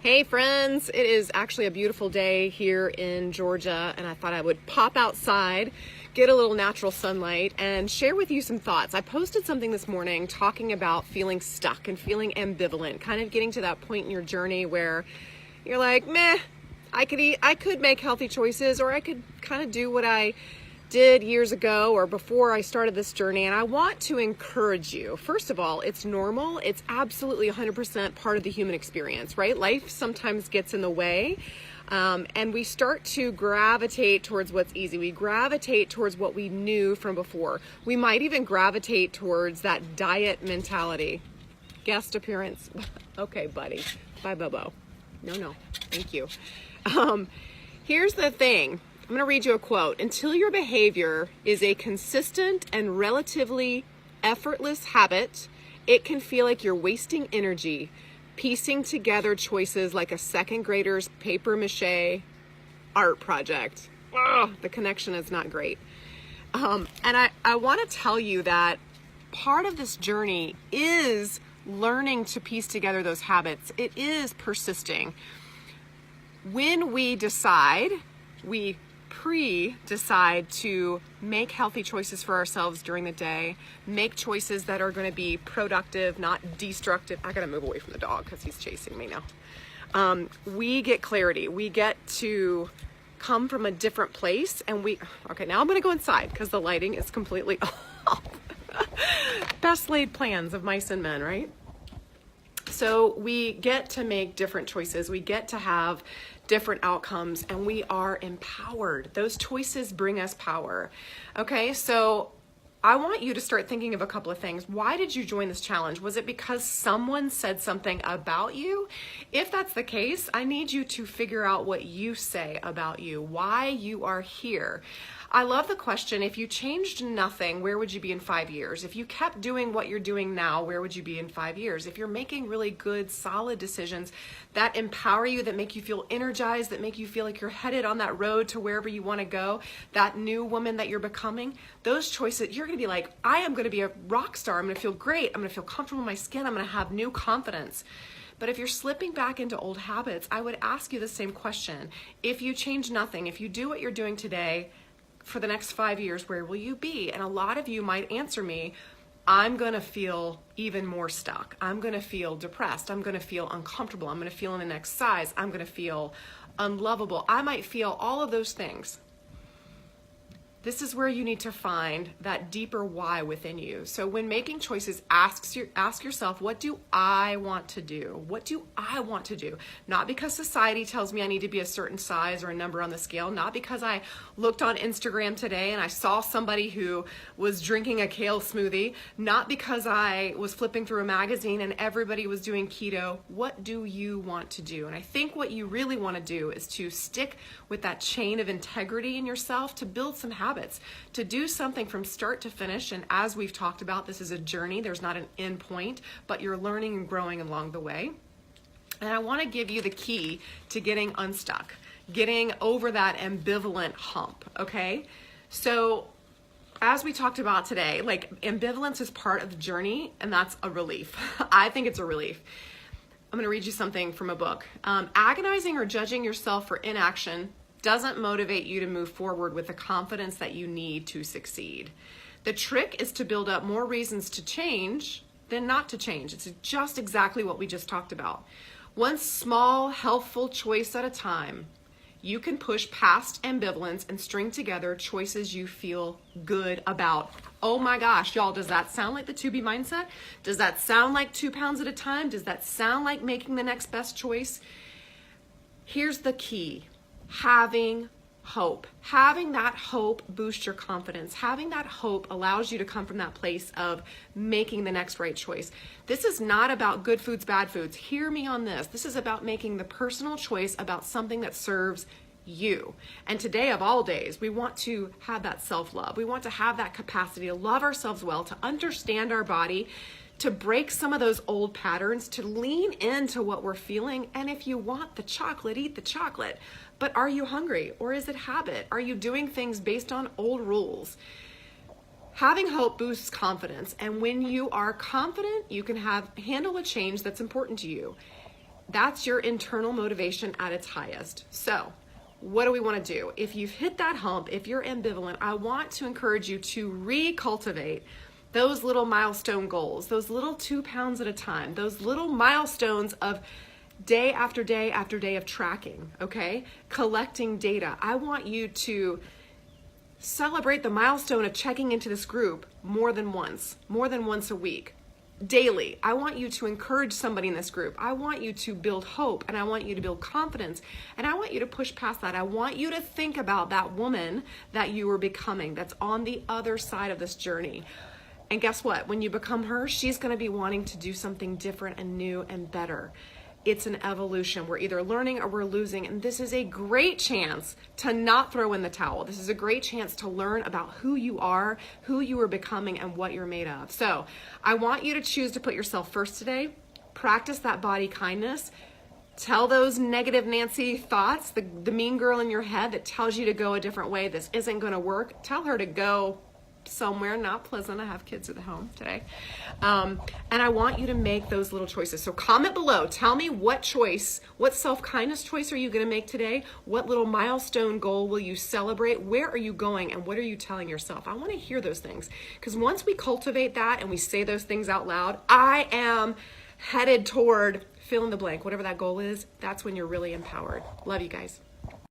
Hey friends, it is actually a beautiful day here in Georgia, and I thought I would pop outside, get a little natural sunlight, and share with you some thoughts. I posted something this morning talking about feeling stuck and feeling ambivalent, kind of getting to that point in your journey where you're like, meh, I could make healthy choices, or I could kind of do what I did years ago or before I started this journey. And I want to encourage you. First of all, it's normal. It's absolutely 100% part of the human experience, right? Life sometimes gets in the way. And we start to gravitate towards what's easy. We gravitate towards what we knew from before. We might even gravitate towards that diet mentality. Guest appearance. Okay, buddy. Bye, Bobo. No, thank you. Here's the thing. I'm going to read you a quote. Until your behavior is a consistent and relatively effortless habit, it can feel like you're wasting energy piecing together choices like a second grader's paper mache art project. Ugh, the connection is not great. And I want to tell you that part of this journey is learning to piece together those habits. It is when we decide, we pre-decide to make healthy choices for ourselves during the day, make choices that are going to be productive, not destructive. I gotta move away from the dog because he's chasing me now. We get clarity. We get to come from a different place, and okay, now I'm gonna go inside because the lighting is completely off. Best laid plans of mice and men, right? So we get to make different choices. We get to have different outcomes, and we are empowered. Those choices bring us power. Okay, so I want you to start thinking of a couple of things. Why did you join this challenge? Was it because someone said something about you? If that's the case, I need you to figure out what you say about you, why you are here. I love the question, if you changed nothing, where would you be in 5 years? If you kept doing what you're doing now, where would you be in 5 years? If you're making really good, solid decisions that empower you, that make you feel energized, that make you feel like you're headed on that road to wherever you want to go, that new woman that you're becoming, those choices, you're going to be like, I am going to be a rock star. I'm going to feel great. I'm going to feel comfortable in my skin. I'm going to have new confidence. But if you're slipping back into old habits, I would ask you the same question. If you change nothing, if you do what you're doing today, for the next 5 years, where will you be? And a lot of you might answer me, I'm going to feel even more stuck. I'm going to feel depressed. I'm going to feel uncomfortable. I'm going to feel in the next size. I'm going to feel unlovable. I might feel all of those things. This is where you need to find that deeper why within you. So when making choices, ask yourself, what do I want to do? What do I want to do? Not because society tells me I need to be a certain size or a number on the scale. Not because I looked on Instagram today and I saw somebody who was drinking a kale smoothie. Not because I was flipping through a magazine and everybody was doing keto. What do you want to do? And I think what you really want to do is to stick with that chain of integrity in yourself, to build some habits, to do something from start to finish. And as we've talked about, this is a journey. There's not an end point, but you're learning and growing along the way. And I want to give you the key to getting unstuck, getting over that ambivalent hump, okay? So as we talked about today, like, ambivalence is part of the journey, and that's a relief. I think it's a relief. I'm going to read you something from a book. Agonizing or judging yourself for inaction doesn't motivate you to move forward with the confidence that you need to succeed. The trick is to build up more reasons to change than not to change. It's just exactly what we just talked about. One small, healthful choice at a time, you can push past ambivalence and string together choices you feel good about. Oh my gosh, y'all, does that sound like the 2B mindset? Does that sound like 2 pounds at a time? Does that sound like making the next best choice? Here's the key. Having hope. Having that hope boosts your confidence. Having that hope allows you to come from that place of making the next right choice. This is not about good foods, bad foods. Hear me on this. This is about making the personal choice about something that serves you. And today of all days, we want to have that self-love. We want to have that capacity to love ourselves well, to understand our body, to break some of those old patterns, to lean into what we're feeling. And if you want the chocolate, eat the chocolate. But are you hungry, or is it habit? Are you doing things based on old rules? Having hope boosts confidence. And when you are confident, you can handle a change that's important to you. That's your internal motivation at its highest. So what do we want to do? If you've hit that hump, if you're ambivalent, I want to encourage you to recultivate those little milestone goals, those little 2 pounds at a time, those little milestones of day after day after day of tracking, okay? Collecting data. I want you to celebrate the milestone of checking into this group more than once a week, daily. I want you to encourage somebody in this group. I want you to build hope, and I want you to build confidence, and I want you to push past that. I want you to think about that woman that you are becoming that's on the other side of this journey. And guess what? When you become her, she's going to be wanting to do something different and new and better. It's an evolution. We're either learning or we're losing. And this is a great chance to not throw in the towel. This is a great chance to learn about who you are becoming, and what you're made of. So I want you to choose to put yourself first today. Practice that body kindness. Tell those negative Nancy thoughts, the mean girl in your head that tells you to go a different way. This isn't going to work. Tell her to go somewhere not pleasant. I have kids at the home today. And I want you to make those little choices. So comment below. Tell me what self-kindness choice are you going to make today? What little milestone goal will you celebrate? Where are you going? And what are you telling yourself? I want to hear those things. Because once we cultivate that and we say those things out loud, I am headed toward fill in the blank, whatever that goal is, that's when you're really empowered. Love you guys.